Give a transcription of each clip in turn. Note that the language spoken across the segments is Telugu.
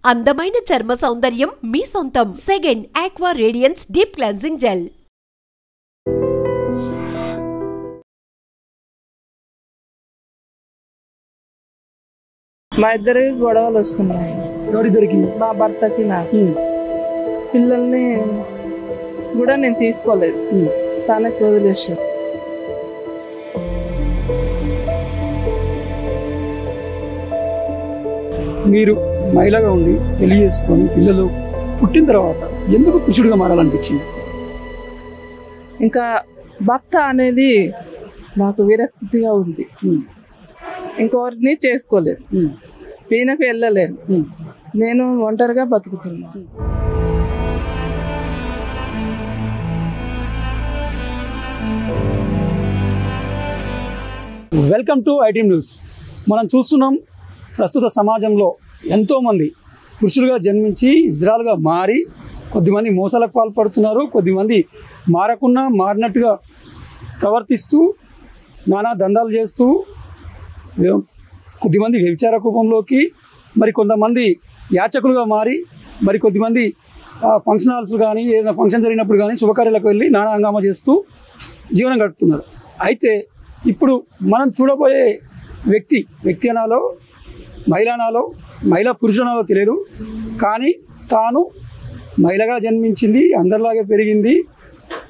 అందమైన చర్మ సౌందర్యం మీ సొంతం. Second aqua radiance deep cleansing gel. మా ఇద్దరికి గొడవలు వస్తున్నాయి. ఎవరిద్దరికి? మా భర్తకి నాకు. పిల్లల్ని కూడా నేను తీసుకోలేదు, తనకి వదిలేసాను. మీరు మహిళగా ఉండి పెళ్లి చేసుకొని పిల్లలు పుట్టిన తర్వాత ఎందుకు పురుషుడిగా మారాలనిపించింది? ఇంకా భర్త అనేది నాకు విరక్తిగా ఉంది. ఇంకొకరిని చేసుకోలేదు, పీనకు వెళ్ళలేను, నేను ఒంటరిగా బతుకుతున్నాను. Welcome to ITM news. మనం చూస్తున్నాం, ప్రస్తుత సమాజంలో ఎంతోమంది పురుషులుగా జన్మించి ఇజ్రాయల్గా మారి కొద్దిమంది మోసాలకు పాల్పడుతున్నారు, కొద్దిమంది మారకుండా మారినట్టుగా ప్రవర్తిస్తూ నానా దందాలు చేస్తూ కొద్దిమంది వ్యభిచార కూపంలోకి, మరి కొంతమంది యాచకులుగా మారి, మరి కొద్దిమంది ఫంక్షన్ హాల్స్ కానీ ఏదైనా ఫంక్షన్ జరిగినప్పుడు కానీ శుభకార్యాలకు వెళ్ళి నానా హంగామా చేస్తూ జీవనం గడుపుతున్నారు. అయితే ఇప్పుడు మనం చూడబోయే వ్యక్తి అనాలో మహిళనాలో మహిళా పురుషునాలో తెలియదు, కానీ తాను మహిళగా జన్మించింది, అందరిలాగే పెరిగింది,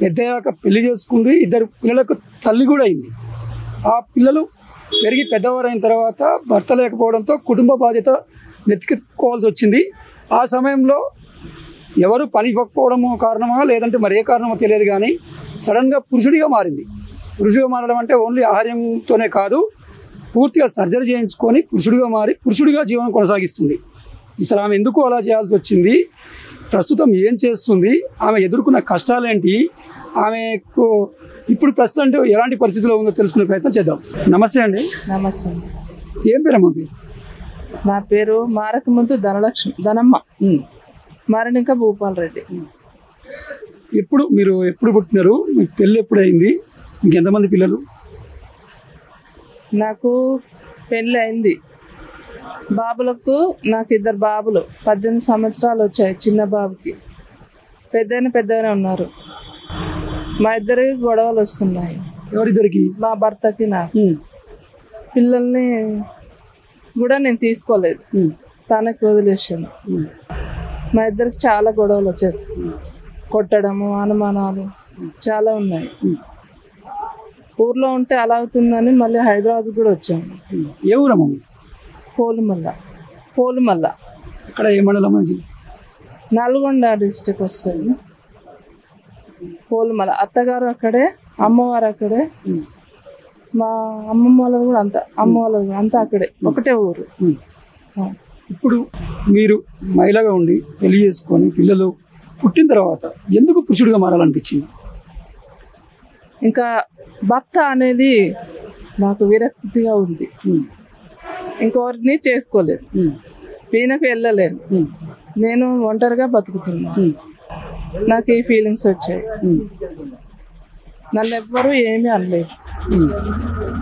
పెద్దయ్యాక పెళ్లి చేసుకుంది, 2 పిల్లలకు తల్లి కూడా అయింది. ఆ పిల్లలు పెరిగి పెద్దవారైన తర్వాత భర్త లేకపోవడంతో కుటుంబ బాధ్యత నెత్తికెత్తుకోవాల్సి వచ్చింది. ఆ సమయంలో ఎవరు పని ఇవ్వకపోవడమో కారణమా లేదంటే మరే కారణమో తెలియదు, కానీ సడన్గా పురుషుడిగా మారింది. పురుషుడిగా మారడం అంటే ఓన్లీ ఆహార్యంతోనే కాదు, పూర్తిగా సర్జరీ చేయించుకొని పురుషుడిగా మారి పురుషుడిగా జీవనం కొనసాగిస్తుంది. అసలు ఆమె ఎందుకు అలా చేయాల్సి వచ్చింది, ప్రస్తుతం ఏం చేస్తుంది, ఆమె ఎదుర్కొన్న కష్టాలేంటి, ఆమెకు ఇప్పుడు ప్రస్తుతం ఎలాంటి పరిస్థితిలో ఉందో తెలుసుకునే ప్రయత్నం చేద్దాం. నమస్తే అండి. నమస్తే. ఏం పేరమ్మా? నా పేరు మారకముందు ధనమ్మ, మారనిక భూపాల్ రెడ్డి. మీరు ఎప్పుడు పుట్టినారు? మీకు పెళ్ళి ఎప్పుడైంది? మీకు ఎంతమంది పిల్లలు? నాకు పెళ్ళి అయింది, బాబులకు నాకు 2 బాబులు, 18 సంవత్సరాలు వచ్చాయి. చిన్న బాబుకి పెద్దగానే ఉన్నారు. మా ఇద్దరికి గొడవలు వస్తున్నాయి. ఎవరిద్దరికి? మా భర్తకి నాకు. పిల్లల్ని కూడా నేను తీసుకోలేదు, తనకి వదిలేసాను. మా ఇద్దరికి చాలా గొడవలు వచ్చాయి, కొట్టడము, అనుమానాలు చాలా ఉన్నాయి. ఊర్లో ఉంటే అలా అవుతుందని మళ్ళీ హైదరాబాద్ కూడా వచ్చాము. ఏ ఊరమ్మ? పోలుమల్ల. అక్కడ ఏ మండలం? నల్గొండ డిస్టిక్ వస్తుంది. పోలుమల్ల. అత్తగారు అక్కడే, అమ్మవారు అక్కడే, మా అమ్మమ్మ వాళ్ళది కూడా అంతా, అమ్మ వాళ్ళది కూడా అంతా అక్కడే, ఒకటే ఊరు. ఇప్పుడు మీరు మహిళగా ఉండి పెళ్లి చేసుకొని పిల్లలు పుట్టిన తర్వాత ఎందుకు పురుషుడిగా మారాలనిపించింది? ఇంకా భర్త అనేది నాకు విరక్తిగా ఉంది, ఇంకొకరిని చేసుకోలేదు, పీనకు వెళ్ళలేను, నేను ఒంటరిగా బతుకుతున్నాను. నాకు ఈ ఫీలింగ్స్ వచ్చాయి. నన్ను ఎవ్వరూ ఏమీ అనలేదు,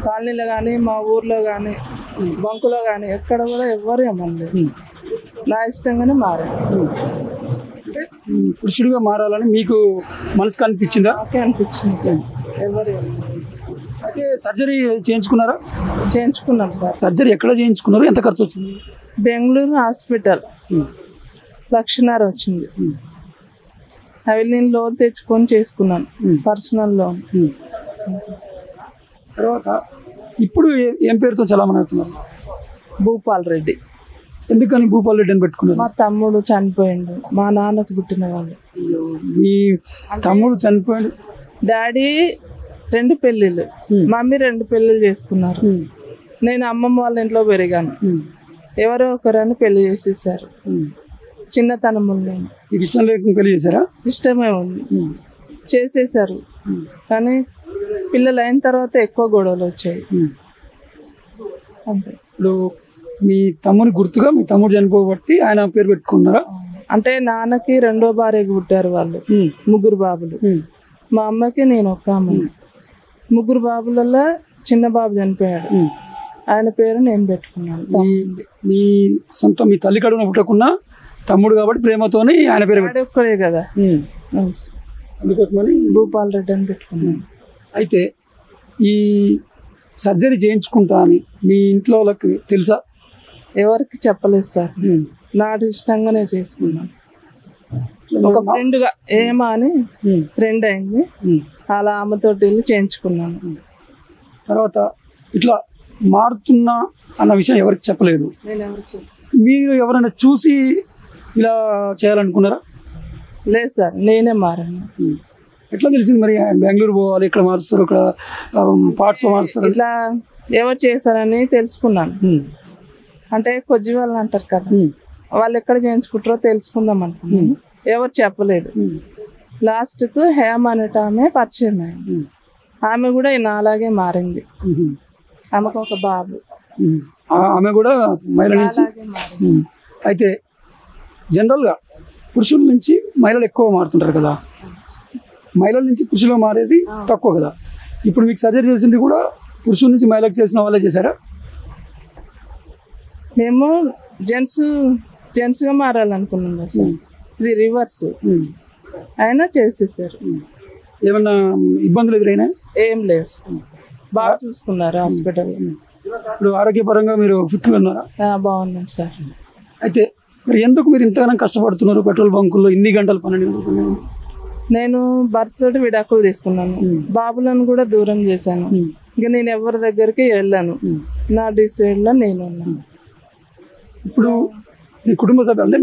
కాలనీలో కానీ మా ఊర్లో కానీ బంకులో కానీ ఎక్కడ కూడా ఎవ్వరూ ఏమనలేదు. నా ఇష్టంగానే మారాను. పురుషుడిగా మారాలని మీకు మనసుకు అనిపించిందా? నాకే అనిపించింది సార్. ఎవరు అయితే సర్జరీ చేయించుకున్నారా? చేయించుకున్నాం సార్. సర్జరీ ఎక్కడ చేయించుకున్నారు? ఎంత ఖర్చు వచ్చింది? బెంగళూరు హాస్పిటల్, 1,50,000 వచ్చింది. అవి నేను లోన్ తెచ్చుకొని చేసుకున్నాను, పర్సనల్ లోన్. తర్వాత ఇప్పుడు ఏం పేరుతో చలామణి అవుతున్నారు? భూపాల్ రెడ్డి. ఎందుకని భూపాల్ రెడ్డి అని పెట్టుకున్నారు? మా తమ్ముడు చనిపోయిండు, మా నాన్నకు పుట్టిన వాళ్ళు. మీ తమ్ముడు చనిపోయిండు. డాడీ 2 పెళ్ళిళ్ళు, మమ్మీ 2 పెళ్ళిళ్ళు చేసుకున్నారు. నేను అమ్మమ్మ వాళ్ళ ఇంట్లో పెరిగాను. ఎవరో ఒకరని పెళ్లి చేసేసారు చిన్నతనంలో. మీకు ఇష్టం లేకుండా పెళ్లి చేశారా? ఇష్టమే ఉంది, చేసేసారు. కానీ పిల్లలు అయిన తర్వాత ఎక్కువ గొడవలు వచ్చాయి. అంతే. ఇప్పుడు మీ తమ్ముని గుర్తుగా మీ తమ్ముడు చనిపోబట్టి ఆయన పేరు పెట్టుకున్నారా? అంటే నాన్నకి 2వ భార్యకి పుట్టారు వాళ్ళు, 3 బాబులు. మా అమ్మకి నేను ఒక్క అమ్మ. 3 బాబులలో చిన్న బాబు చనిపోయాడు, ఆయన పేరు నేను పెట్టుకున్నాను. మీ సొంత మీ తల్లి కడుపున పుట్టకున్నా తమ్ముడు కాబట్టి ప్రేమతోని ఆయన పేరు వాడు ఒక్కడే కదా, అందుకోసమని. భూపాల్ రెడ్డి అని పెట్టుకున్నాను. అయితే ఈ సర్జరీ చేయించుకుంటా అని మీ ఇంట్లో వాళ్ళకి తెలుసా? ఎవరికి చెప్పలేదు సార్, నాటి ఇష్టంగానే చేసుకున్నాను. ఒక ఫ్రెండ్గా ఏమా అని ఫ్రెండ్ అయింది, అలా ఆమెతోటి వెళ్ళి చేయించుకున్నాను. తర్వాత ఇట్లా మారుతున్నా అన్న విషయం ఎవరికి చెప్పలేదు. నేను ఎవరికి మీరు ఎవరైనా చూసి ఇలా చేయాలనుకున్నారా? లేదు సార్, నేనే మారాను. ఎట్లా తెలిసింది మరి బెంగళూరు పోవాలి, ఇక్కడ మారుస్తారు, ఇక్కడ పార్ట్స్ మారుస్తారు? ఇట్లా ఎవరు చేశారని తెలుసుకున్నాను. అంటే కొద్ది వాళ్ళు అంటారు కదా, వాళ్ళు ఎక్కడ చేయించుకుంటారో తెలుసుకుందాం అనుకున్నాను. ఎవరు చెప్పలేదు. లాస్ట్కు హేమ అనేట ఆమె పరిచయం అయింది. ఆమె కూడా నాలాగే మారింది. ఆమెకు ఒక బాబు. ఆమె కూడా మహిళ నుంచి. అయితే జనరల్గా పురుషుల నుంచి మహిళలు ఎక్కువ మారుతుంటారు కదా, మహిళల నుంచి పురుషులు మారేది తక్కువ కదా. ఇప్పుడు మీకు సర్జరీ చేసింది కూడా పురుషుల నుంచి మహిళలకు చేసిన వాళ్ళే చేశారా? మేము జెంట్స్గా మారాలనుకున్నాం కదా సార్, ఇది రివర్స్. అయినా చేసేసారు. ఏమన్నా ఇబ్బందులు ఎదురైనా? ఏం లేదు సార్, బాగా చూసుకున్నారు హాస్పిటల్. ఇప్పుడు ఆరోగ్యపరంగా మీరు ఫిట్గా ఉన్నారా? బాగున్నాం సార్. అయితే మరి ఎందుకు మీరు ఇంతగానో కష్టపడుతున్నారు పెట్రోల్ బంకుల్లో ఇన్ని గంటలు పని? నేను భర్త తోటి విడాకులు తీసుకున్నాను, బాబులను కూడా దూరం చేశాను. ఇంకా నేను ఎవరి దగ్గరికి వెళ్ళాను, నా డిసైడ్లో నేను ఉన్నాను. ఇప్పుడు నీ కుటుంబ సభ్యులు అంటే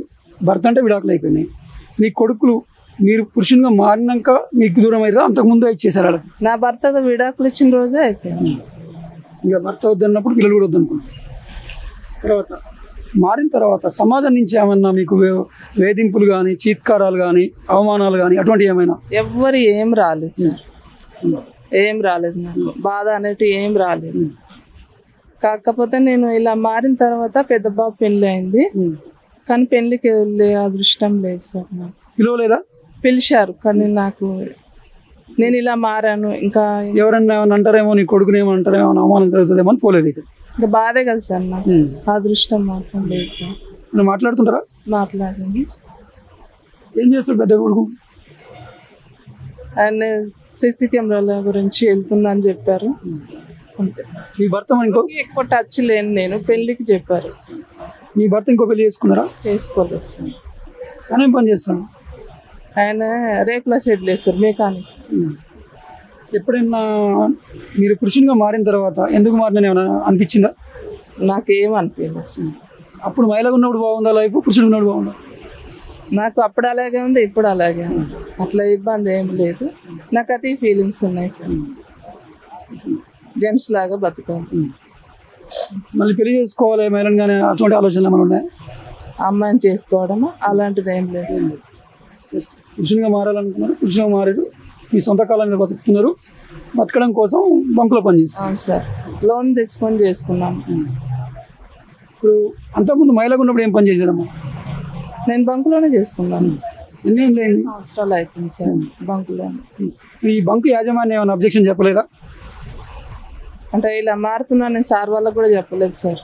భర్త అంటే విడాకులు అయిపోయినాయి, నీ కొడుకులు మీరు పురుషునిగా మారినాక మీకు దూరం అయ్యారా అంతకుముందు ఇచ్చేసారు వాళ్ళకి? నా భర్త విడాకులు ఇచ్చిన రోజే అయిపోయింది. ఇంకా భర్త వద్దన్నప్పుడు పిల్లలు కూడా వద్దనుకున్నాను. తర్వాత మారిన తర్వాత సమాజం నుంచి ఏమన్నా మీకు వేధింపులు కానీ, చీత్కారాలు కానీ, అవమానాలు కానీ అటువంటి ఏమైనా? ఎవ్వరు ఏం రాలేదు సార్, ఏం రాలేదు. నాకు బాధ అనేటి ఏం రాలేదు. కాకపోతే నేను ఇలా మారిన తర్వాత పెద్ద బాబు పెళ్ళి అయింది, కానీ పెళ్ళికి వెళ్ళే అదృష్టం లేదు సార్. నాకు పిలవలేదా? పిలిచారు, కానీ నాకు నేను ఇలా మారాను, ఇంకా ఎవరన్నా ఏమన్నా అంటారేమో, నీ కొడుకుని ఏమంటారేమో, అవమానం జరుగుతుందేమో అని పోలేదు. ఇంకా బాధే కదా సార్, నాకు అదృష్టం మాత్రం లేదు సార్. నువ్వు మాట్లాడుతుంటారా? మాట్లాడండి. ఏం చేస్తాడు పెద్ద కొడుకు? ఆయన సీసీ కెమెరాల గురించి వెళ్తున్నా అని చెప్పారు, అంతే. మీ భర్త ఇంకో ఎక్కువ టచ్ లేను, నేను పెళ్ళికి చెప్పారు. మీ భర్త ఇంకో పెళ్లి చేసుకున్నారా? చేసుకోలేదు సార్. ఆయన ఏం పని చేస్తాను? ఆయన రేకుల షెడ్లు వేస్తారు, మెకానిక్. ఎప్పుడైనా మీరు పురుషునిగా మారిన తర్వాత ఎందుకు మారిన ఏమైనా అనిపించిందా? నాకేం అనిపించలేదు సార్. అప్పుడు మహిళగా ఉన్నప్పుడు బాగుందా లైఫ్, పురుషుడు ఉన్నప్పుడు బాగుందా? నాకు అప్పుడు అలాగే ఉంది, ఇప్పుడు అలాగే ఉంది. అట్లా ఇబ్బంది ఏం లేదు. నాకు అతి ఫీలింగ్స్ ఉన్నాయి సార్, జెంట్స్ లాగా బతుకోవాలి. మళ్ళీ పెళ్లి చేసుకోవాలి మహిళను కానీ అటువంటి ఆలోచనలు ఏమైనా ఉన్నాయి? అమ్మాయిని చేసుకోవడమా అలాంటిది ఏం లేదు సార్. పురుషునిగా మారాలనుకున్నారు, పురుషునిగా మారారు, మీ సొంత కాలం మీద బతుకుతున్నారు, బతకడం కోసం బంకులో పనిచేస్తారు. అవును సార్, లోన్ తెచ్చుకొని చేసుకున్నాం. ఇప్పుడు అంతకుముందు మహిళగా ఉన్నప్పుడు ఏం పని చేశారమ్మా? నేను బంకులోనే చేస్తున్నాను. ఎన్ని ఏళ్ళు అయింది? సంవత్సరాలు అవుతుంది సార్ బంకులో. ఈ బంకు యాజమాన్యం ఏమైనా అబ్జెక్షన్ చెప్పలేదా? అంటే ఇలా మారుతున్నాను సార్ వాళ్ళకు కూడా చెప్పలేదు సార్,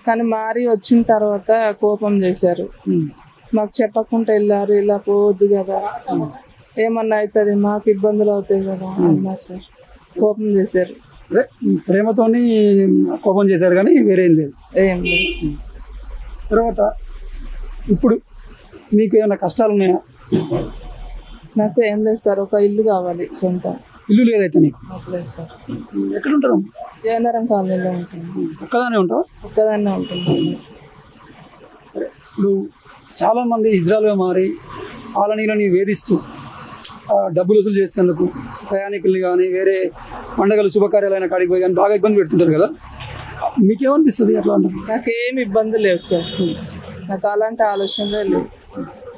కానీ మారి వచ్చిన తర్వాత కోపం చేశారు. మాకు చెప్పకుండా వెళ్ళారు, ఇలా పోవద్దు కదా, ఏమన్నా అవుతుంది, మాకు ఇబ్బందులు అవుతాయి కదా అన్నారు సార్. కోపం చేశారు. ప్రేమతోని కోపం చేశారు కానీ వేరేం లేదు. ఏం లేదు. తర్వాత ఇప్పుడు మీకు ఏమైనా కష్టాలు ఉన్నాయా? నాకు ఏం లేదు సార్, ఒక ఇల్లు కావాలి సొంత. ఇల్లు లేదైతే నీకు? లేదు సార్. ఎక్కడ ఉంటారు? జయనగరం కాలనీలో ఉంటుంది. ఒక్కదానే ఉంటావా? ఒక్కదాన్నే ఉంటుంది సార్. సరే, ఇప్పుడు చాలామంది ఇజ్రాయల్గా మారి కాలనీలని వేధిస్తూ డబ్బులు వసూలు చేసేందుకు ప్రయాణికుల్ని కానీ వేరే పండుగలు శుభకార్యాలైన కాడికి పోయి కానీ బాగా ఇబ్బంది పెడుతుంటారు కదా, మీకేమనిపిస్తుంది అట్లా అంటారు? నాకేం ఇబ్బంది లేవు సార్, నాకు అలాంటి ఆలోచనలే లేవు.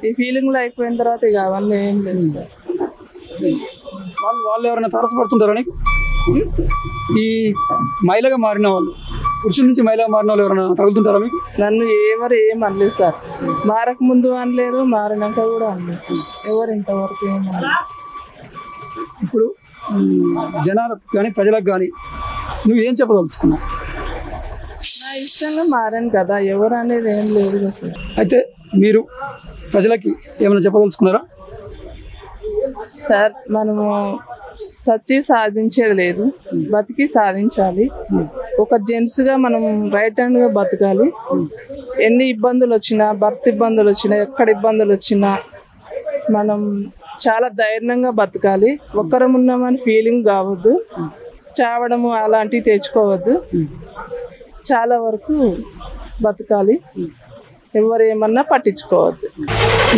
ఈ ఫీలింగ్లో అయిపోయిన తర్వాత ఇక అవన్నీ ఏం లేవు సార్. వాళ్ళు ఎవరైనా తారసపడుతుంటారా నీకు? ఈ మహిళగా మారిన వాళ్ళు, పురుషుల నుంచి మహిళగా మారిన వాళ్ళు ఎవరైనా తగులుతుంటారా మీకు? నన్ను ఎవరు ఏం అనలేదు సార్, మారక ముందు అనలేదు, మారినాక కూడా అనలేదు సార్, ఎవరు ఇంతవరకు ఏం అనలేదు. ఇప్పుడు జనాలకు కానీ ప్రజలకు కానీ నువ్వు ఏం చెప్పదలుచుకున్నావు? నా ఇష్టం ఇష్టంగా మారాను కదా, ఎవరు అనేది ఏం లేదు కదా సార్. అయితే మీరు ప్రజలకి ఏమైనా చెప్పదలుచుకున్నారా? సార్ మనము సచ్చి సాధించేది లేదు, బతికి సాధించాలి. ఒక జెంట్స్గా మనం రైట్ హ్యాండ్గా బతకాలి. ఎన్ని ఇబ్బందులు వచ్చినా, భర్త ఇబ్బందులు వచ్చినా, ఎక్కడ ఇబ్బందులు వచ్చినా మనం చాలా ధైర్యంగా బతకాలి. ఒక్కరం ఉన్నామని ఫీలింగ్ కావద్దు, చావడము అలాంటివి తెచ్చుకోవద్దు. చాలా వరకు బతకాలి, ఎవరు ఏమన్నా పట్టించుకోవద్దు.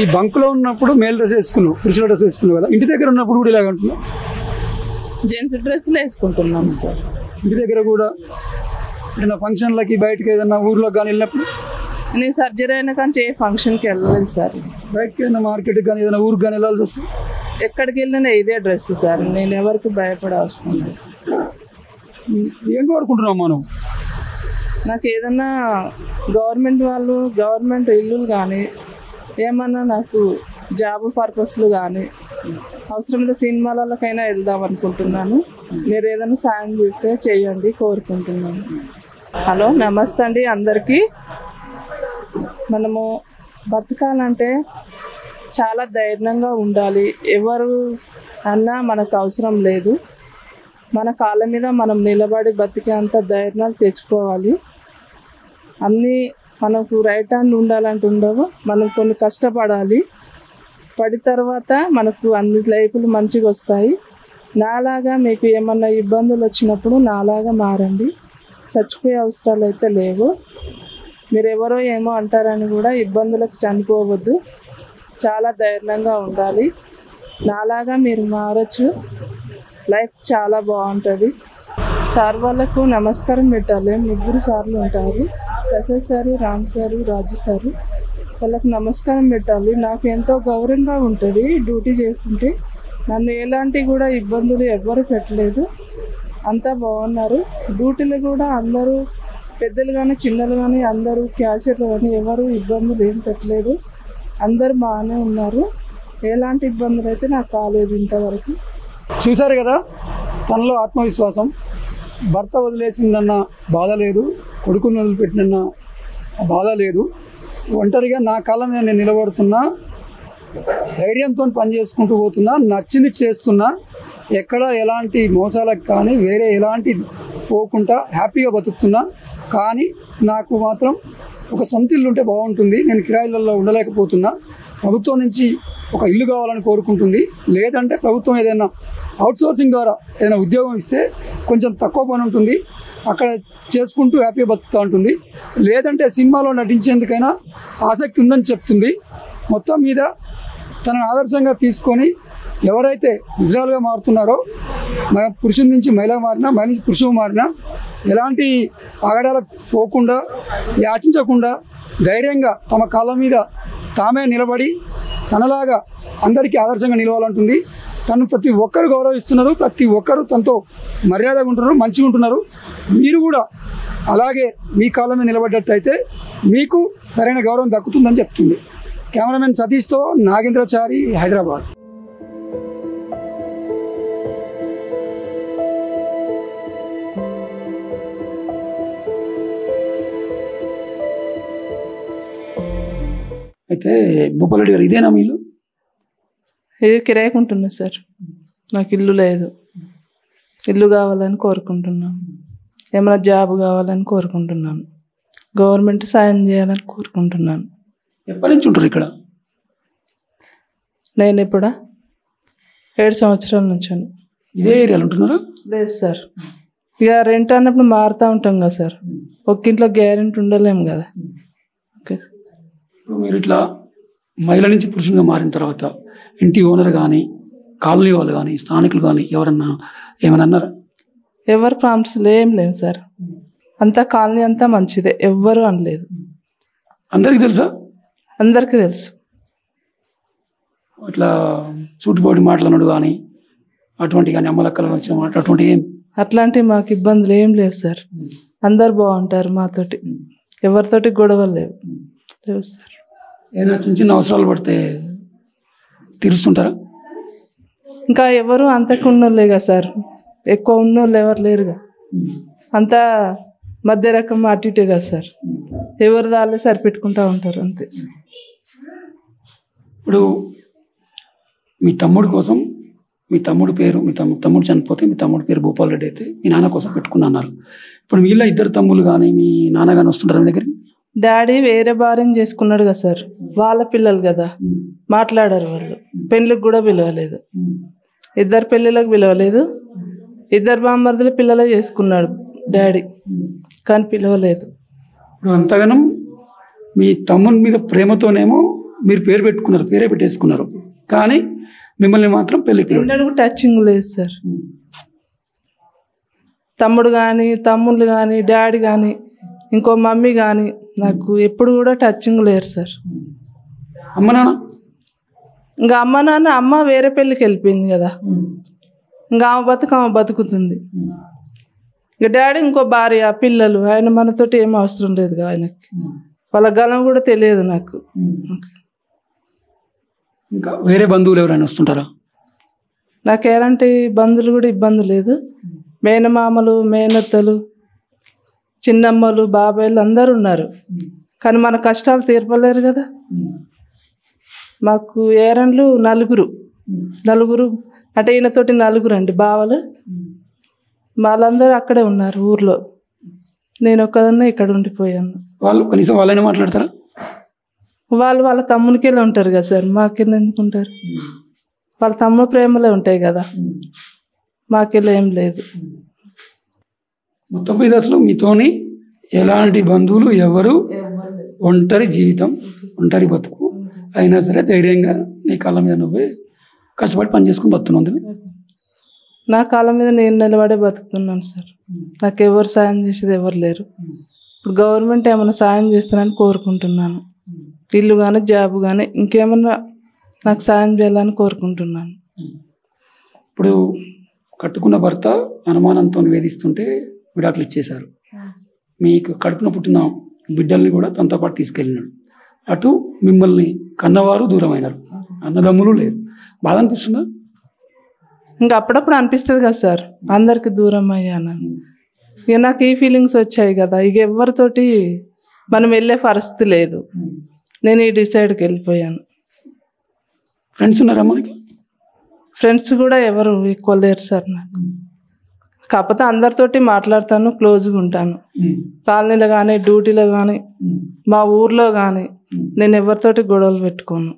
ఈ బంకులో ఉన్నప్పుడు మేల్ డ్రెస్ వేసుకున్నావు, పురుషుల డ్రెస్ వేసుకున్నావు కదా, ఇంటి దగ్గర ఉన్నప్పుడు కూడా ఇలాగ అంటున్నావు? జెంట్స్ డ్రెస్సులు వేసుకుంటున్నాం సార్. ఇంటి దగ్గర కూడా ఏదైనా ఫంక్షన్లకి బయటకి ఏదైనా ఊర్లోకి కానీ వెళ్ళినప్పుడు? నేను సర్జరీ అయినా కానీ ఏ ఫంక్షన్కి వెళ్ళలేదు సార్. బయటకి ఏదైనా మార్కెట్కి కానీ ఏదైనా ఊరికి కానీ వెళ్ళాల్సి వస్తుంది? ఎక్కడికి వెళ్ళినా ఇదే డ్రెస్ సార్, నేను ఎవరికి భయపడాల్సిన డ్రెస్. ఏం కోరుకుంటున్నాం మనం? నాకు ఏదన్నా గవర్నమెంట్ ఇల్లులు కానీ ఏమన్నా నాకు జాబ్ పర్పస్లు కానీ అవసరమైన సినిమాలకైనా వెళ్దాం అనుకుంటున్నాను. మీరు ఏదైనా సాయం చేస్తే చేయండి కోరుకుంటున్నాను. హలో, నమస్తే అండి అందరికీ. మనము బతకాలంటే చాలా ధైర్యంగా ఉండాలి. ఎవరు అన్నా మనకు అవసరం లేదు. మన కాళ్ళ మీద మనం నిలబడి బతికే అంత ధైర్యాలు తెచ్చుకోవాలి. అన్నీ మనకు రైట్ హ్యాండ్ ఉండాలంటే ఉండవు, మనం కొన్ని కష్టపడాలి. పడి తర్వాత మనకు అన్ని లైఫ్లు మంచిగా వస్తాయి. నాలాగా మీకు ఏమన్నా ఇబ్బందులు వచ్చినప్పుడు నాలాగా మారండి. చచ్చిపోయే అవసరాలు అయితే లేవు. మీరు ఎవరో ఏమో అంటారని కూడా ఇబ్బందులకు చనిపోవద్దు, చాలా ధైర్యంగా ఉండాలి. నాలాగా మీరు మారచ్చు, లైఫ్ చాలా బాగుంటుంది. సార్ వాళ్ళకు నమస్కారం పెట్టాలి. 3 సార్లు ఉంటారు, ప్రసాద్ సారు, రామ్ సారు, రాజు సారు. వాళ్ళకు నమస్కారం పెట్టాలి. నాకు ఎంతో గౌరవంగా ఉంటుంది డ్యూటీ చేస్తుంటే. నన్ను ఎలాంటి కూడా ఇబ్బందులు ఎవ్వరు పెట్టలేదు, అంతా బాగున్నారు. డ్యూటీలు కూడా అందరూ పెద్దలు కానీ చిన్నలు కానీ అందరూ క్యాషియర్లు కానీ ఎవరు ఇబ్బందులు ఏం పెట్టలేదు, అందరూ బాగానే ఉన్నారు. ఎలాంటి ఇబ్బందులు అయితే నాకు కాలేదు ఇంతవరకు. చూశారు కదా, తనలో ఆత్మవిశ్వాసం. భర్త వదిలేసిందన్న బాధ లేదు, కొడుకుని వదిలిపెట్టినన్న బాధ లేదు. ఒంటరిగా నా కాళ్ళ మీద నేను నిలబడుతున్నా, ధైర్యంతో పని చేసుకుంటూ పోతున్నా, నచ్చింది చేస్తున్నా, ఎక్కడ ఎలాంటి మోసాలకు కానీ వేరే ఎలాంటి పోకుండా హ్యాపీగా బతుకుతున్నా. కానీ నాకు మాత్రం ఒక సొంత ఇల్లు ఉంటే బాగుంటుంది, నేను కిరాయిలలో ఉండలేకపోతున్నా. ప్రభుత్వం నుంచి ఒక ఇల్లు కావాలని కోరుకుంటుంది. లేదంటే ప్రభుత్వం ఏదైనా అవుట్సోర్సింగ్ ద్వారా ఏదైనా ఉద్యోగం ఇస్తే కొంచెం తక్కువ పని ఉంటుంది, అక్కడ చేసుకుంటూ హ్యాపీగా బతుకుతూ ఉంటుంది. లేదంటే సినిమాలో నటించేందుకైనా ఆసక్తి ఉందని చెప్తుంది. మొత్తం మీద తనను ఆదర్శంగా తీసుకొని ఎవరైతే విజువల్గా మారుతున్నారో, పురుషుల నుంచి మహిళ మారినా, మహిళ నుంచి పురుషులు మారినా ఎలాంటి ఆగడాలకు పోకుండా, యాచించకుండా ధైర్యంగా తమ కాళ్ళ మీద తామే నిలబడి తనలాగా అందరికీ ఆదర్శంగా నిలవాలంటుంది. తను ప్రతి ఒక్కరు గౌరవిస్తున్నారు, ప్రతి ఒక్కరు తనతో మర్యాదగా ఉంటున్నారు, మంచిగా ఉంటున్నారు. మీరు కూడా అలాగే మీ కాళ్ళ మీద నిలబడ్డట్టయితే మీకు సరైన గౌరవం దక్కుతుందని చెప్తుంది. కెమెరామెన్ సతీష్తో నాగేంద్రచారి, హైదరాబాద్. అయితే భూపాలరెడ్డి గారు, ఇదేనా మీ ఇల్లు? ఇది కిరాయికి ఉంటున్నా సార్, నాకు ఇల్లు లేదు. ఇల్లు కావాలని కోరుకుంటున్నాను, ఏమైనా జాబ్ కావాలని కోరుకుంటున్నాను, గవర్నమెంట్ సాయం చేయాలని కోరుకుంటున్నాను. ఎప్పటి నుంచి ఉంటారు ఇక్కడ? నేను ఇప్పుడు 7 సంవత్సరాల నుంచి. ఇదే ఏరియాలో ఉంటున్నారా? లేదు సార్, ఇక రెంట్ అన్నప్పుడు మారుతూ ఉంటాం కదా సార్, ఒక్కింట్లో గ్యారెంటీ ఉండలేము కదా. Okay sir. ఇప్పుడు మీరు ఇట్లా మహిళ నుంచి పురుషునిగా మారిన తర్వాత ఇంటి ఓనర్ కానీ, కాలనీ వాళ్ళు కానీ, స్థానికులు కానీ ఎవరన్నా ఏమైనా అన్నారా? ఎవరు ప్రామిస్లు ఏం లేవు సార్, అంతా కాలనీ అంతా మంచిదే, ఎవ్వరు అనలేదు. అందరికీ తెలుసా? అందరికీ తెలుసు. అట్లా సూటిపోటి మాటలన్నాడు కానీ అటువంటి కానీ అమ్మలక్కల అటువంటి ఏం అట్లాంటివి మాకు ఇబ్బందులు ఏం లేవు సార్, అందరు బాగుంటారు మాతోటి, ఎవరితోటి గొడవలు లేవు సార్. ఏదైనా చిన్న చిన్న అవసరాలు పడితే తీరుస్తుంటారా? ఇంకా ఎవరు అంతకు ఉన్నోళ్ళే కదా సార్, ఎక్కువ ఉన్నోళ్ళు ఎవరు లేరుగా, అంతా మధ్య రకం అటు ఇటే కదా సార్, ఎవరు దాళ్ళే సరిపెట్టుకుంటూ ఉంటారు అంతే సార్. ఇప్పుడు మీ తమ్ముడి కోసం, మీ తమ్ముడి పేరు, మీ తమ్ముడు చనిపోతే మీ తమ్ముడి పేరు భూపాల్ రెడ్డి అయితే మీ నాన్న కోసం పెట్టుకున్నా అన్నారు. ఇప్పుడు వీళ్ళ ఇద్దరు తమ్ముళ్ళు కానీ మీ నాన్న కానీ వస్తుంటారు మీ దగ్గరికి? డాడీ వేరే భార్యను చేసుకున్నాడు కదా సార్, వాళ్ళ పిల్లలు కదా, మాట్లాడారు వాళ్ళు. పెళ్ళికి కూడా పిలవలేదు, ఇద్దరు పెళ్ళిళ్ళకి పిలవలేదు. ఇద్దరు బామ్మర్దుల పిల్లలే చేసుకున్నాడు డాడీ, కానీ పిలవలేదు. ఇప్పుడు అంతగానం మీ తమ్ముని మీద ప్రేమతోనేమో మీరు పేరు పెట్టుకున్నారు, పేరే పెట్టేసుకున్నారు, కానీ మిమ్మల్ని మాత్రం పెళ్ళికి పిల్లలకు టచింగ్ లేదు సార్. తమ్ముడు కానీ, తమ్ముళ్ళు కానీ, డాడీ కానీ, ఇంకో మమ్మీ కానీ నాకు ఎప్పుడు కూడా టచింగ్ లేరు సార్. అమ్మ నాన్న? ఇంకా అమ్మ నాన్న, అమ్మ వేరే పెళ్ళికి వెళ్ళిపోయింది కదా, ఇంకా ఆమె బతుకుతుంది. ఇక డాడీ ఇంకో భార్య, పిల్లలు, ఆయన మనతోటి ఏం అవసరం లేదు ఆయనకి. వాళ్ళ గలం కూడా తెలియదు నాకు. ఇంకా వేరే బంధువులు ఎవరైనా వస్తుంటారా? నాకు ఎలాంటి బంధువులు కూడా ఇబ్బంది లేదు. మేనమామలు, మేనత్తలు, చిన్నమ్మలు, బాబాయిలు అందరూ ఉన్నారు, కానీ మన కష్టాలు తీర్పలేరు కదా. మాకు ఏరన్లు నలుగురు అంటే ఈయనతోటి నలుగురు అండి బావలు. వాళ్ళందరూ అక్కడే ఉన్నారు ఊర్లో, నేను ఒక్కదన్నా ఇక్కడ ఉండిపోయాను. వాళ్ళు కనీసం వాళ్ళని మాట్లాడతారా? వాళ్ళు వాళ్ళ తమ్మునికెళ్ళి ఉంటారు కదా సార్, మాకెళ్ళి ఎందుకు ఉంటారు? వాళ్ళ తమ్ముడు ప్రేమలే ఉంటాయి కదా, మాకెళ్ళి ఏం లేదు. మొత్తం మీద అసలు మీతోని ఎలాంటి బంధువులు ఎవరు, ఒంటరి జీవితం, ఒంటరి బతుకు అయినా సరే ధైర్యంగా నీ కాళ్ళ మీద నువ్వే కష్టపడి పని చేసుకుని బతున్నావు. నా కాళ్ళ మీద నేను నిలబడే బతుకుతున్నాను సార్. నాకు ఎవరు సాయం చేసేది ఎవరు లేరు. ఇప్పుడు గవర్నమెంట్ ఏమైనా సాయం చేస్తానని కోరుకుంటున్నాను. ఇల్లు కానీ, జాబ్ కానీ, ఇంకేమన్నా నాకు సాయం చేయాలని కోరుకుంటున్నాను. ఇప్పుడు కట్టుకున్న భర్త అనుమానంతో వేధిస్తుంటే విడాకులు ఇచ్చేశారు. మీకు కడుపున పుట్టిన బిడ్డల్ని కూడా తనతో పాటు తీసుకెళ్ళినాడు. అటు మిమ్మల్ని కన్నవారు దూరమైనారు, అన్నదమ్ములు లేరు. బాధ అనిపిస్తుందా? ఇంకా అప్పుడప్పుడు అనిపిస్తుంది కదా సార్, అందరికి దూరం అయ్యాను. ఇక నాకు ఈ ఫీలింగ్స్ వచ్చాయి కదా, ఇక ఎవరితోటి మనం వెళ్ళే పరిస్థితి లేదు. నేను ఈ డిసైడ్కి వెళ్ళిపోయాను. ఫ్రెండ్స్ ఉన్నారా మనకి? ఫ్రెండ్స్ కూడా ఎవరు ఎక్కువ లేరు సార్ నాకు. కాకపోతే అందరితోటి మాట్లాడతాను, క్లోజ్గా ఉంటాను. కాలనీలో కానీ, డ్యూటీలో కానీ, మా ఊర్లో కానీ నేను ఎవరితోటి గొడవలు పెట్టుకోను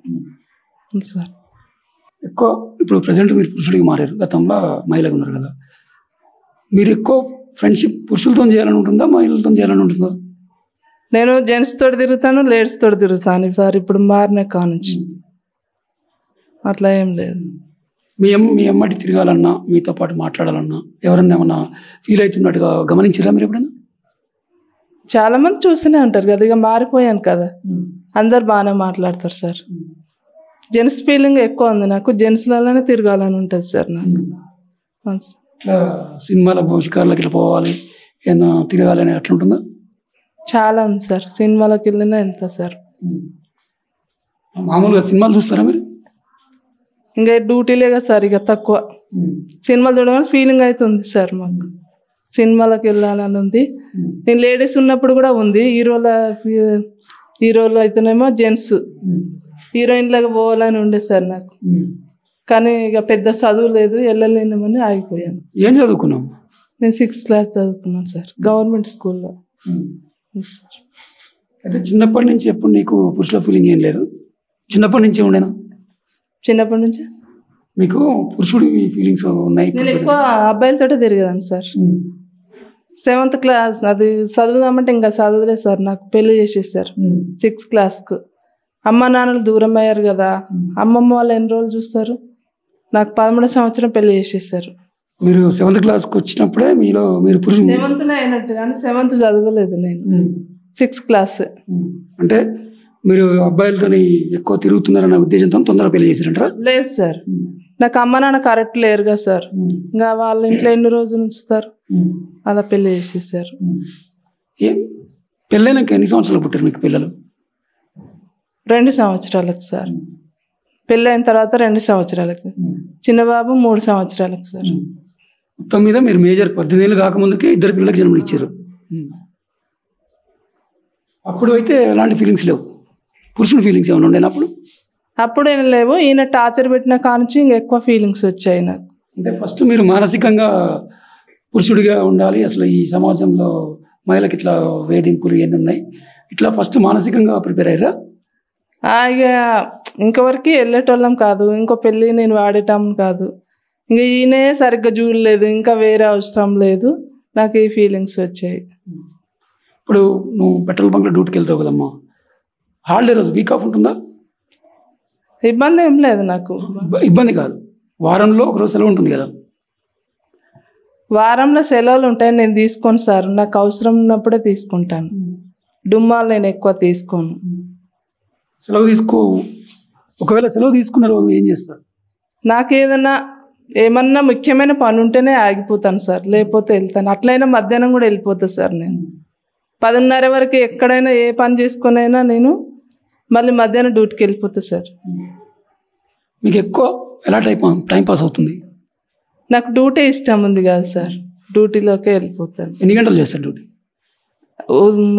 సార్. ఎక్కువ ఇప్పుడు ప్రజెంట్ మీరు పురుషుడికి మారారు, గతంలో మహిళగా ఉన్నారు కదా, మీరు ఎక్కువ ఫ్రెండ్షిప్ పురుషులతో చేయాలని ఉంటుందా, మహిళలతో చేయాలని ఉంటుందా? నేను జెంట్స్ తోటి తిరుగుతాను, లేడీస్ తోటి తిరుగుతాను సార్. ఇప్పుడు మారిన కానుంచి అట్లా ఏం లేదు. మీ అమ్మటి తిరగాలన్నా, మీతో పాటు మాట్లాడాలన్నా ఎవరన్నా ఏమన్నా ఫీల్ అవుతున్నట్టుగా గమనించారా మీరు ఎప్పుడైనా? చాలా మంది చూస్తూనే ఉంటారు కదా, ఇక మారిపోయాను కదా, అందరు బాగానే మాట్లాడతారు సార్. జెంట్స్ ఫీలింగ్ ఎక్కువ ఉంది నాకు, జెంట్స్లలోనే తిరగాలని ఉంటుంది సార్ నాకు. సినిమాల షికార్లకి ఇట్లా పోవాలి, ఏమన్నా తిరగాలని అట్లా ఉంటుందా? చాలా ఉంది సార్, సినిమాలకు వెళ్ళినా ఎంత సార్. మామూలుగా సినిమాలు చూస్తారా మీరు? ఇంకా డ్యూటీలేగా సార్, ఇక తక్కువ సినిమాలు చూడగానే ఫీలింగ్ అవుతుంది సార్ మాకు. సినిమాలకు వెళ్ళాలని ఉంది. నేను లేడీస్ ఉన్నప్పుడు కూడా ఉంది. హీరోలు అయితేనేమో జెంట్స్ హీరోయిన్లాగా పోవాలని ఉండే సార్ నాకు, కానీ ఇక పెద్ద చదువు లేదు, వెళ్ళలేమని ఆగిపోయాను. ఏం చదువుకున్నాం? నేను 6th క్లాస్ చదువుకున్నాను సార్, గవర్నమెంట్ స్కూల్లో. అయితే చిన్నప్పటి నుంచి ఎప్పుడు నీకు పురుషుల ఫీలింగ్ ఏం లేదు? చిన్నప్పటి నుంచి ఉండేనా? చిన్నప్పటి నుంచి మీకు పురుషుడి ఫీలింగ్స్ ఉన్నాయి? నేను ఎక్కువ అబ్బాయిలతోటే తిరిగేదాన్ని సార్. 7th క్లాస్ అది చదువుదామంటే ఇంకా చదవలేదు సార్, నాకు పెళ్లి చేసేసారు 6th క్లాస్కు. అమ్మ నాన్నలు దూరం అయ్యారు కదా, అమ్మమ్మ వాళ్ళు ఎన్ని రోజులు చూస్తారు. నాకు 13వ సంవత్సరం పెళ్లి చేసేసారు. మీరు 7th క్లాస్కి వచ్చినప్పుడే మీరు పురుషుడు 7th అయినట్టు, కానీ 7th చదవలేదు నేను, 6th క్లాస్. అంటే మీరు అబ్బాయిలతో ఎక్కువ తిరుగుతున్నారన్న ఉద్దేశంతో తొందరగా పెళ్లి చేశారంటారా? లేదు సార్, నాకు అమ్మ నాన్న కరెక్ట్ లేరు కదా సార్, ఇంకా వాళ్ళ ఇంట్లో ఎన్ని రోజులు ఉంచుతారు, అలా పెళ్లి చేసేసారు. ఏం పెళ్ళైనాక ఎన్ని సంవత్సరాలు పుట్టారు మీకు పిల్లలు? 2 సంవత్సరాలకు సార్. పెళ్ళి అయిన తర్వాత 2 సంవత్సరాలకు, చిన్నబాబు 3 సంవత్సరాలకు సార్. మొత్తం మీద మీరు మేజర్ 18 ఏళ్ళు కాకముందుకే 2 పిల్లలకు జన్మనిచ్చారు. అప్పుడు అయితే ఎలాంటి ఫీలింగ్స్ లేవు, పురుషుని ఫీలింగ్స్ ఏమైనా ఉండేనా అప్పుడు? అప్పుడు ఏం లేవు, ఈయన టార్చర్ పెట్టిన కానుంచి ఇంకెక్కువ ఫీలింగ్స్ వచ్చాయి నాకు. అంటే ఫస్ట్ మీరు మానసికంగా పురుషుడిగా ఉండాలి, అసలు ఈ సమాజంలో మహిళకి ఇట్లా వేధింపులు ఎన్ని ఉన్నాయి, ఇట్లా ఫస్ట్ మానసికంగా ప్రిపేర్ అయ్యారా? ఇక ఇంకొవరికి వెళ్ళేటోళ్ళం కాదు, ఇంకో పెళ్ళి నేను వాడేటం కాదు, ఇంకా ఈయనే సరిగ్గా చూడలేదు, ఇంకా వేరే అవసరం లేదు, నాకు ఈ ఫీలింగ్స్ వచ్చాయి. ఇప్పుడు నువ్వు పెట్రోల్ బంక్లో డ్యూటీకి వెళ్తావు కదమ్మా, హాలిడే రోజు వీక్ ఆఫ్ ఉంటుందా? ఇబ్బంది ఏం లేదు నాకు. ఇబ్బంది కాదు, వారంలో ఒకరోజు సెలవు ఉంటుంది కదా? వారంలో సెలవులు ఉంటాయి, నేను తీసుకోను సార్, నాకు అవసరం ఉన్నప్పుడే తీసుకుంటాను, డుమ్మాలు నేను ఎక్కువ తీసుకోను. సెలవు తీసుకో, ఒకవేళ సెలవు తీసుకున్న రోజు ఏం చేస్తారు? నాకు ఏమన్నా ముఖ్యమైన పని ఉంటేనే ఆగిపోతాను సార్, లేకపోతే వెళ్తాను. అట్లయినా మధ్యాహ్నం కూడా వెళ్ళిపోతాను సార్, నేను 10:30 వరకు ఎక్కడైనా ఏ పని చేసుకునైనా నేను మళ్ళీ మధ్యాహ్నం డ్యూటీకి వెళ్ళిపోతా సార్. మీకు ఎక్కువ ఎలా టైం పాస్ అవుతుంది? నాకు డ్యూటీ ఇష్టం ఉంది కదా సార్, డ్యూటీలోకే వెళ్ళిపోతాను. ఎన్ని గంటలు చేస్తారు డ్యూటీ?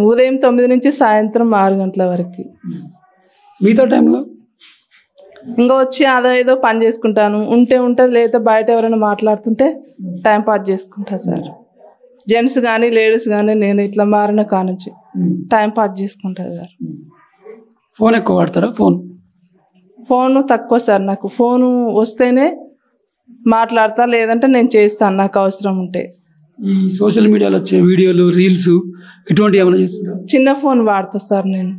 ఉదయం 9 నుంచి సాయంత్రం 6 గంటల వరకు. మిగతా టైంలో ఇంకా వచ్చి అదో ఏదో పని చేసుకుంటాను, ఉంటే లేదా బయట ఎవరైనా మాట్లాడుతుంటే టైం పాస్ చేసుకుంటా సార్. జెంట్స్ కానీ లేడీస్ కానీ నేను ఇట్లా మారిన కానుంచి టైం పాస్ చేసుకుంటా సార్. ఫోన్ ఎక్కువ వాడతారా? ఫోను తక్కువ సార్, నాకు ఫోను వస్తేనే మాట్లాడతా, లేదంటే నేను చేస్తాను నాకు అవసరం ఉంటే. ఈ సోషల్ మీడియాలో వచ్చే వీడియోలు, రీల్స్ ఇటువంటి ఏమైనా చేస్తుంటారు? చిన్న ఫోన్ వాడతా సార్ నేను.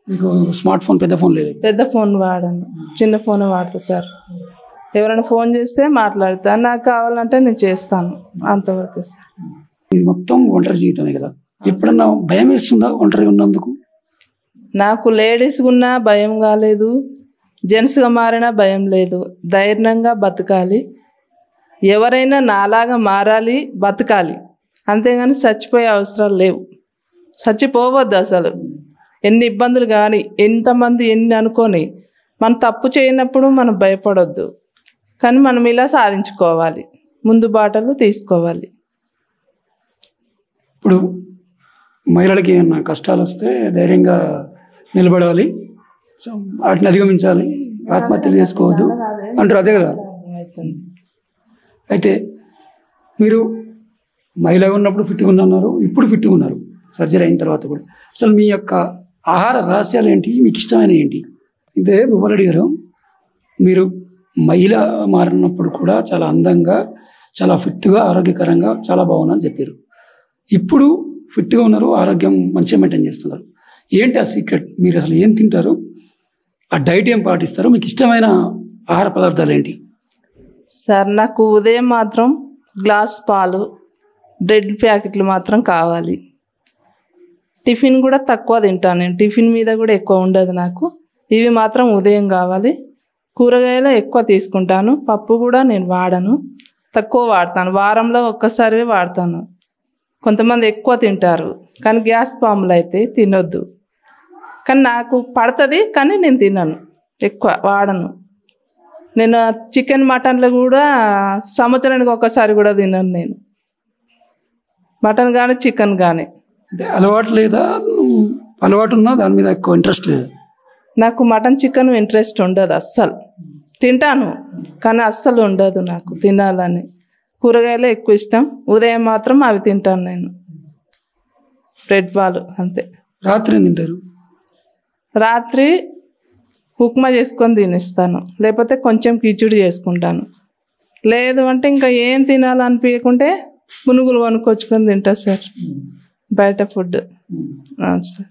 మీకు స్మార్ట్ ఫోన్, పెద్ద ఫోన్ లేదు? పెద్ద ఫోన్ వాడను, చిన్న ఫోన్ వాడతా సార్. ఎవరైనా ఫోన్ చేస్తే మాట్లాడతా, నాకు కావాలంటే నేను చేస్తాను, అంతవరకు సార్. ఇది మొత్తం ఒంటరి జీవితమే కదా, ఎప్పుడన్నా భయం వేస్తుందా ఒంటరిగా ఉన్నందుకు? నాకు లేడీస్ ఉన్నా భయం కాలేదు, జెంట్స్గా మారినా భయం లేదు. ధైర్యంగా బతకాలి, ఎవరైనా నాలాగా మారాలి, బతకాలి, అంతేగాని చచ్చిపోయే అవసరాలు లేవు. చచ్చిపోవద్దు అసలు. ఎన్ని ఇబ్బందులు కానీ, ఎంతమంది ఎన్ని అనుకొని మనం తప్పు చేయనప్పుడు మనం భయపడొద్దు, కానీ మనం ఇలా సాధించుకోవాలి, ముందు బాటలు తీసుకోవాలి. ఇప్పుడు మహిళలకి ఏమన్నా కష్టాలు వస్తే ధైర్యంగా నిలబడాలి, వాటిని అధిగమించాలి, ఆత్మహత్యలు చేసుకోవద్దు అంటారు, అదే కదా? అయితే మీరు మహిళగా ఉన్నప్పుడు ఫిట్గా ఉన్నారు, ఇప్పుడు ఫిట్గా ఉన్నారు సర్జరీ అయిన తర్వాత కూడా. అసలు మీ యొక్క ఆహార రహస్యాలు ఏంటి, మీకు ఇష్టమైన ఏంటి? ఇదే భూపాలరెడ్డి గారు, మీరు మహిళ మారినప్పుడు కూడా చాలా అందంగా, చాలా ఫిట్గా, ఆరోగ్యకరంగా చాలా బాగున్నారని చెప్పారు. ఇప్పుడు ఫిట్గా ఉన్నారు, ఆరోగ్యం మంచిగా మెయింటైన్ చేస్తున్నారు. ఏంటి ఆ సీక్రెట్? మీరు అసలు ఏం తింటారు, ఆ డైట్ ఏం పాటిస్తారు, మీకు ఇష్టమైన ఆహార పదార్థాలు ఏంటి? సార్ నాకు ఉదయం మాత్రం గ్లాస్ పాలు, బ్రెడ్ ప్యాకెట్లు మాత్రం కావాలి. టిఫిన్ కూడా తక్కువ తింటాను నేను, టిఫిన్ మీద కూడా ఎక్కువ ఉండదు నాకు, ఇవి మాత్రం ఉదయం కావాలి. కూరగాయలు ఎక్కువ తీసుకుంటాను, పప్పు కూడా నేను వాడను, తక్కువ వాడతాను, వారంలో ఒక్కసారి వాడతాను. కొంతమంది ఎక్కువ తింటారు, కానీ గ్యాస్ పాములు అయితే తినొద్దు, కానీ నాకు పడుతుంది, కానీ నేను తినను, ఎక్కువ వాడను. నేను చికెన్ మటన్లు కూడా సంవత్సరానికి ఒక్కసారి కూడా తినను నేను, మటన్ కానీ చికెన్ కానీ. అంటే అలవాటు లేదా? అలవాటు ఉన్నా దాని మీద ఎక్కువ ఇంట్రెస్ట్ లేదు. నాకు మటన్ చికెన్ ఇంట్రెస్ట్ ఉండదు అస్సలు, తింటాను కానీ అస్సలు ఉండదు నాకు తినాలని. కూరగాయలు ఎక్కువ ఇష్టం, ఉదయం మాత్రం అవి తింటాను నేను, బ్రెడ్ పాలు అంతే. రాత్రి ఏం తింటారు? రాత్రి ఉప్మా చేసుకొని తినేస్తాను, లేకపోతే కొంచెం కిచిడి చేసుకుంటాను, లేదు అంటే ఇంకా ఏం తినాలనిపించకుంటే పునుగులు కొనుక్కొచ్చుకొని తింటా సార్, బయట ఫుడ్. సార్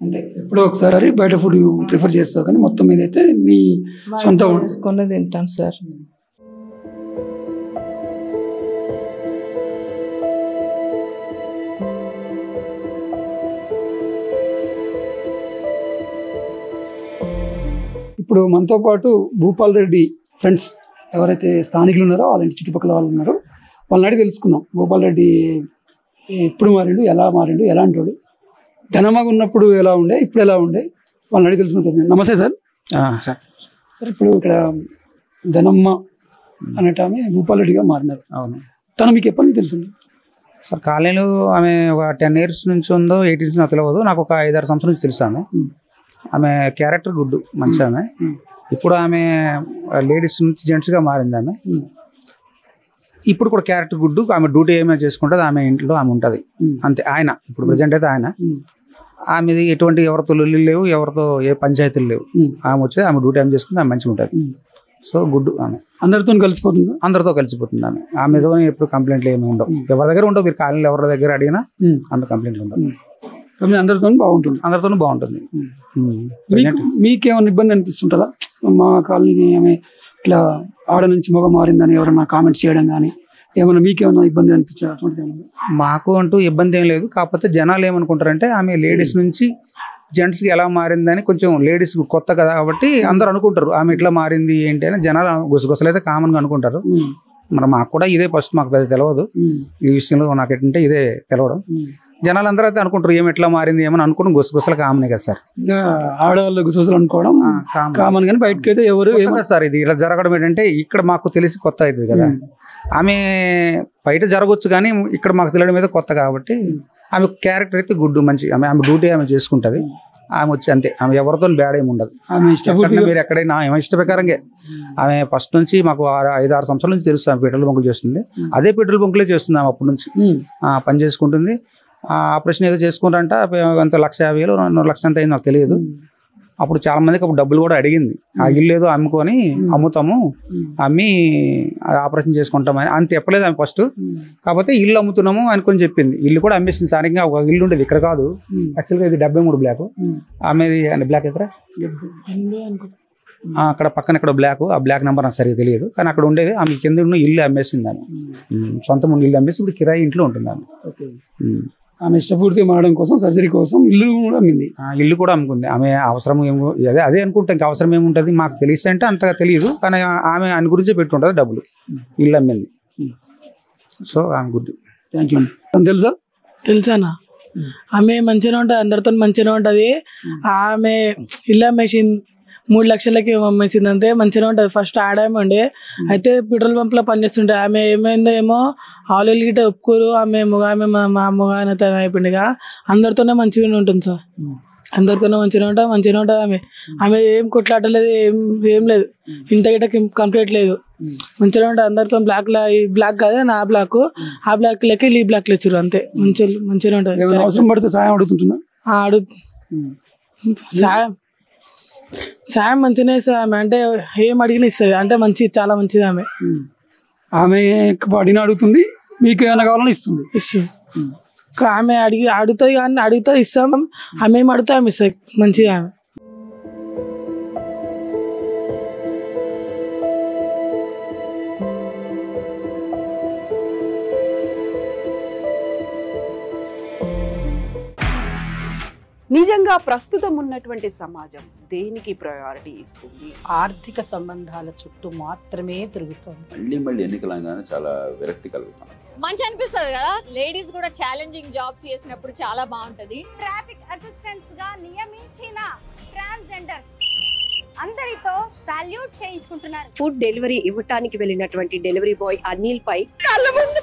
అంటే ఎప్పుడో ఒకసారి బయట ఫుడ్ ప్రిఫర్ చేస్తావు, కానీ మొత్తం మీద అయితే నీ సొంత చేసుకొని తింటాను సార్. ఇప్పుడు మనతో పాటు భూపాలరెడ్డి ఫ్రెండ్స్ ఎవరైతే స్థానికులు ఉన్నారో, వాళ్ళ ఇంటి చుట్టుపక్కల వాళ్ళు ఉన్నారో, వాళ్ళని అడిగి తెలుసుకుందాం. భూపాలరెడ్డి ఎప్పుడు మారిండు, ఎలా మారిండు, ఎలాంటి వాడు, ధనమ్మగా ఉన్నప్పుడు ఎలా ఉండే, ఇప్పుడు ఎలా ఉండే, వాళ్ళని అడిగి తెలుసుకుంటుంది. నమస్తే సార్. సార్ సార్ ఇప్పుడు ఇక్కడ ధనమ్మ అనేట ఆమె భూపాలరెడ్డిగా మారినారు. అవును. తను మీకు ఎప్పటి నుంచి తెలుసు? సార్ కాలనీలో ఆమె ఒక 10 years నుంచి ఉందో 8 years నాకు తెలియదు, నాకు ఒక 5-6 సంవత్సరాల నుంచి తెలుసు ఆమె క్యారెక్టర్ గుడ్ మంచి ఆమె. ఇప్పుడు ఆమె లేడీస్ నుంచి జెంట్స్గా మారింది ఆమె. ఇప్పుడు కూడా క్యారెక్టర్ గుడ్, ఆమె డ్యూటీ ఏమైనా చేసుకుంటుంది, ఆమె ఇంట్లో ఆమె ఉంటుంది అంతే. ఆయన ఇప్పుడు ప్రజెంట్ అయితే ఆమెది ఎటువంటి ఎవరితో లొల్లి లేవు, ఎవరితో ఏ పంచాయతీలు లేవు. ఆమె వచ్చి ఆమె డ్యూటీ ఏం చేసుకుంటే ఆమె మంచిగా ఉంటుంది. సో గుడ్ ఆమె. అందరితో కలిసిపోతుంది, అందరితో కలిసిపోతుంది ఆమె. ఆమెతో ఎప్పుడు కంప్లైంట్లు ఏమి ఉండవు, ఎవరి దగ్గర ఉండవు. మీరు కాలనీలో ఎవరి దగ్గర అడిగినా ఆమె కంప్లైంట్లు ఉండవు. అందరితో బాగుంటుంది, అందరితోనూ బాగుంటుంది. మీకేమైనా ఇబ్బంది అనిపిస్తుంటుందా? మా కాలనీ ఆమె ఇట్లా ఆడ నుంచి మగ మారిందని ఎవరన్నా కామెంట్స్ చేయడం కానీ ఏమన్నా మీకేమన్నా ఇబ్బంది అనిపించా? మాకు అంటూ ఇబ్బంది ఏం లేదు. కాకపోతే జనాలు ఏమనుకుంటారంటే ఆమె లేడీస్ నుంచి జెంట్స్కి ఎలా మారిందని, కొంచెం లేడీస్ కొత్త కదా కాబట్టి అందరూ అనుకుంటారు ఆమె ఇట్లా మారింది ఏంటి అని. జనాలు గుసగుసలు అయితే కామన్గా అనుకుంటారు. మరి మాకు కూడా ఇదే ఫస్ట్, మాకు పెద్ద తెలియదు ఈ విషయంలో. నాకు ఏంటంటే ఇదే తెలవడం. జనాలు అందరూ అయితే అనుకుంటారు ఏమి ఎట్లా మారింది ఏమని అనుకోవడం గుసగుసలు కామనే కదా సార్. ఆడవాళ్ళు గుసగుసలు అనుకోవడం కామన్, కానీ బయటకి అయితే ఎవరు సార్ ఇది ఇలా జరగడం ఏంటంటే ఇక్కడ మాకు తెలిసి కొత్త అవుతుంది కదా. ఆమె బయట జరగవచ్చు కానీ ఇక్కడ మాకు తెలియడం మీద కొత్త కాబట్టి ఆమె క్యారెక్టర్ అయితే గుడ్ మంచి. ఆమె డ్యూటీ ఆమె చేసుకుంటుంది. ఆమె వచ్చి అంతే, ఆమె ఎవరితో బ్యాడ్ ఏమి ఉండదు. ఆమె ఇష్టపూర్తిగా మీరు ఎక్కడైనా ఆమె ఇష్ట ప్రకారంగా. ఆమె ఫస్ట్ నుంచి మాకు 5-6 సంవత్సరాల నుంచి తెలుసు ఆమె పెట్రోల్ బంకులు చేస్తుంది. అదే పెట్రోల్ బంకులే చేస్తుంది ఆమె అప్పటి నుంచి. పని చేసుకుంటుంది. ఆపరేషన్ ఏదో చేసుకుంటారంట, అంత 1,50,000 2 లక్షలు ఎంత అయింది నాకు తెలియదు. అప్పుడు చాలా మందికి అప్పుడు డబ్బులు కూడా అడిగింది. ఆ ఇల్లు ఏదో అమ్ముకొని అమ్ముతాము, అమ్మి ఆపరేషన్ చేసుకుంటామని అంత చెప్పలేదు ఆమె ఫస్ట్. కాకపోతే ఇల్లు అమ్ముతున్నాము అనుకొని చెప్పింది. ఇల్లు కూడా అమ్మేసింది. సారిగా ఒక ఇల్లు ఉండేది ఇక్కడ కాదు, యాక్చువల్గా ఇది 73 బ్లాక్. ఆమెది బ్లాక్ ఎక్కడ అక్కడ పక్కన ఇక్కడ బ్లాక్, ఆ బ్లాక్ నెంబర్ నాకు సరిగ్గా తెలియదు. కానీ అక్కడ ఉండేది ఆమె కింద ఉన్న ఇల్లు అమ్మేసింది. ఆమె సొంత ముందు ఇల్లు అమ్మేసి ఇప్పుడు కిరాయి ఇంట్లో ఉంటుంది ఆమె. ఆమె ఇష్టపూర్తిగా మారడం కోసం సర్జరీ కోసం ఇల్లు కూడా అమ్మింది. ఇల్లు కూడా అమ్ముకుంది. ఆమె అవసరం ఏమో అదే అనుకుంటా, ఇంకా అవసరం ఏముంటుంది మాకు తెలిసి అంటే అంతగా తెలియదు. కానీ ఆమె ఆయన గురించే పెట్టుంటుంది డబ్బులు. ఇల్లు అమ్మింది. సో ఆమె గుడ్. Thank you. తెలుసా? తెలుసానా? ఆమె మంచిగా ఉంటుంది, అందరితో మంచిగా ఉంటుంది. ఆమె ఇల్లు అమ్మేసింది 3 లక్షలకి అమ్మేసిందంటే మంచిగా ఉంటుంది. ఫస్ట్ ఆడామే ఉండే, అయితే పెట్రోల్ పంప్లో పనిచేస్తుంటే ఆమె ఏమైందో ఏమో ఆలు గిట్ట ఒప్పుకోరు. ఆమె మా మొగానే అయిపోయిందిగా. అందరితోనే మంచిగా ఉంటుంది సార్, అందరితోనే మంచిగా ఉంటుంది. ఆమె ఏం కొట్లాడలేదు, ఏం లేదు. ఇంత గిట్ట కంప్లీట్ లేదు, మంచిగా ఉంటుంది. అందరితో బ్లాక్ కాదే నా బ్లాక్, ఆ బ్లాక్ లెక్క ఈ బ్లాక్లు ఇచ్చారు అంతే. మంచిగా ఉంటుంది. అవసరం పడితే సాయం అడుగుతుంటున్నా, సాయం మంచిగానే ఇస్తుంది ఆమె. అంటే ఏం అడిగినా ఇస్తుంది, అంటే చాలా మంచిది ఆమె. ఆమె అడిగిన అడుగుతుంది, మీకు ఏమైనా కావాలని ఇస్తుంది. ఆమె అడుగుతుంది కానీ అడిగితే ఇస్తాం. ఆమె ఏం అడుగుతా ఆమె ఇస్తుంది మంచిగా ఆమె. నిజంగా ప్రస్తుతం ఉన్నటువంటి సమాజం దేనికి ప్రయారిటీ ఇస్తుంది? ఆర్థిక సంబంధాల చుట్టూ మాత్రమే తిరుగుతుంది. మళ్ళీ ఎన్నికలంగానే చాలా విరక్తి కలుగుతాం. మంచి అనిపిస్తుంది కదా, లేడీస్ కూడా ఛాలెంజింగ్ జాబ్స్ చేసినప్పుడు చాలా బాగుంటది. ట్రాఫిక్ అసిస్టెంట్స్ గా నియమించిన ట్రాన్స్జెండర్స్ అందరితో సాల్యూట్ చేయించుకుంటున్నారు. ఫుడ్ డెలివరీ ఇవ్వటానికి వెళ్ళినటువంటి డెలివరీ బాయ్ అనిల్ పై కళ్ళ ముందు